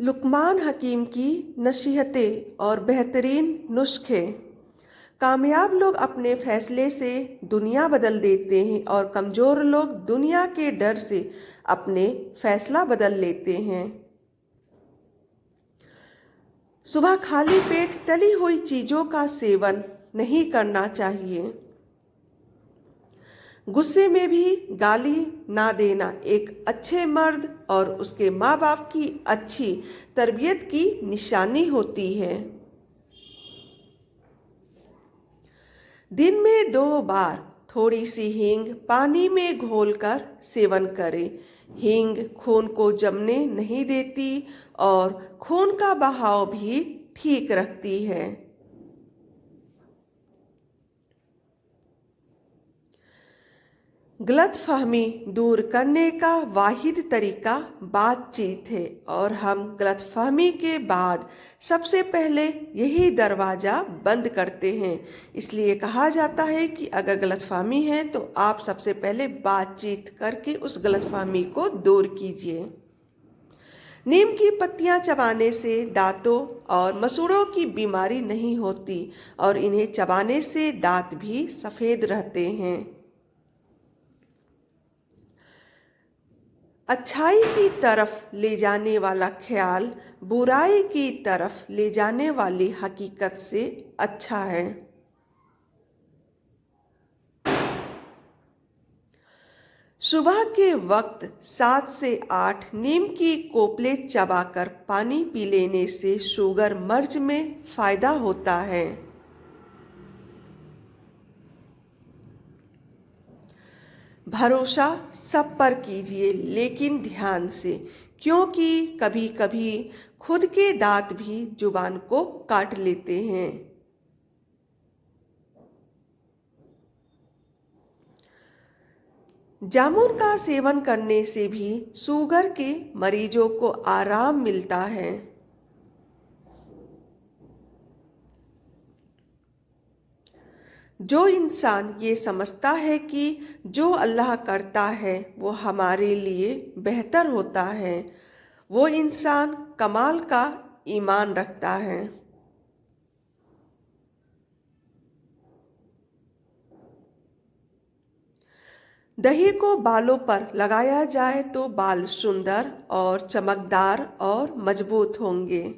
लुकमान हकीम की नसीहतें और बेहतरीन नुस्खे। कामयाब लोग अपने फैसले से दुनिया बदल देते हैं और कमज़ोर लोग दुनिया के डर से अपने फैसला बदल लेते हैं। सुबह खाली पेट तली हुई चीज़ों का सेवन नहीं करना चाहिए। गुस्से में भी गाली ना देना एक अच्छे मर्द और उसके माँ बाप की अच्छी तरबियत की निशानी होती है। दिन में 2 बार थोड़ी सी हींग पानी में घोलकर सेवन करें। हींग खून को जमने नहीं देती और खून का बहाव भी ठीक रखती है। गलतफहमी दूर करने का वाहिद तरीका बातचीत है और हम गलतफहमी के बाद सबसे पहले यही दरवाज़ा बंद करते हैं। इसलिए कहा जाता है कि अगर गलतफहमी है तो आप सबसे पहले बातचीत करके उस गलतफहमी को दूर कीजिए। नीम की पत्तियां चबाने से दांतों और मसूड़ों की बीमारी नहीं होती और इन्हें चबाने से दांत भी सफ़ेद रहते हैं। अच्छाई की तरफ ले जाने वाला ख्याल बुराई की तरफ ले जाने वाली हकीकत से अच्छा है। सुबह के वक्त 7 से 8 नीम की कोपले चबाकर पानी पी लेने से शुगर मर्ज में फ़ायदा होता है। भरोसा सब पर कीजिए लेकिन ध्यान से, क्योंकि कभी कभी खुद के दांत भी जुबान को काट लेते हैं। जामुन का सेवन करने से भी शुगर के मरीजों को आराम मिलता है। जो इंसान ये समझता है कि जो अल्लाह करता है वो हमारे लिए बेहतर होता है, वो इंसान कमाल का ईमान रखता है। दही को बालों पर लगाया जाए तो बाल सुंदर और चमकदार और मजबूत होंगे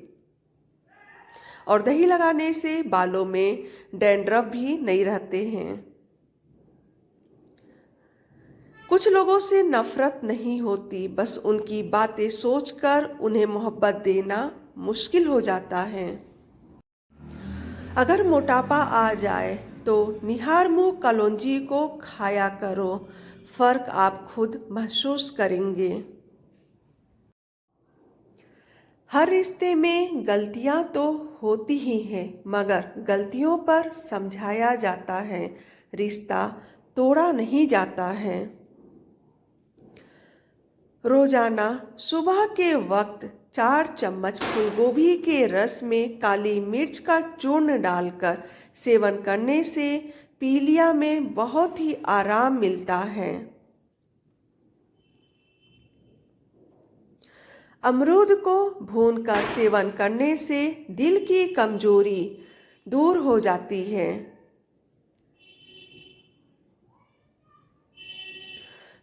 और दही लगाने से बालों में डैंड्रफ भी नहीं रहते हैं। कुछ लोगों से नफरत नहीं होती, बस उनकी बातें सोचकर उन्हें मोहब्बत देना मुश्किल हो जाता है। अगर मोटापा आ जाए तो निहार मुंह कलौंजी को खाया करो, फर्क आप खुद महसूस करेंगे। हर रिश्ते में गलतियां तो होती ही हैं, मगर गलतियों पर समझाया जाता है, रिश्ता तोड़ा नहीं जाता है। रोजाना सुबह के वक्त 4 चम्मच फूलगोभी के रस में काली मिर्च का चूर्ण डालकर सेवन करने से पीलिया में बहुत ही आराम मिलता है। अमरूद को भूनकर सेवन करने से दिल की कमजोरी दूर हो जाती है।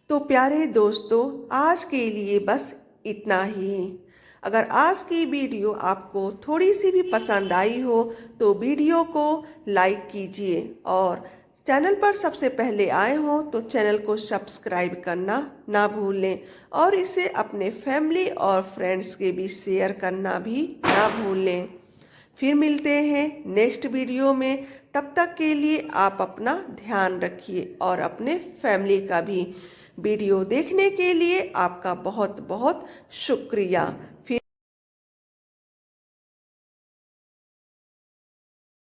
तो प्यारे दोस्तों, आज के लिए बस इतना ही। अगर आज की वीडियो आपको थोड़ी सी भी पसंद आई हो तो वीडियो को लाइक कीजिए और चैनल पर सबसे पहले आए हो तो चैनल को सब्सक्राइब करना ना भूलें और इसे अपने फैमिली और फ्रेंड्स के बीच शेयर करना भी ना भूलें। फिर मिलते हैं नेक्स्ट वीडियो में, तब तक के लिए आप अपना ध्यान रखिए और अपने फैमिली का भी। वीडियो देखने के लिए आपका बहुत बहुत शुक्रिया। फिर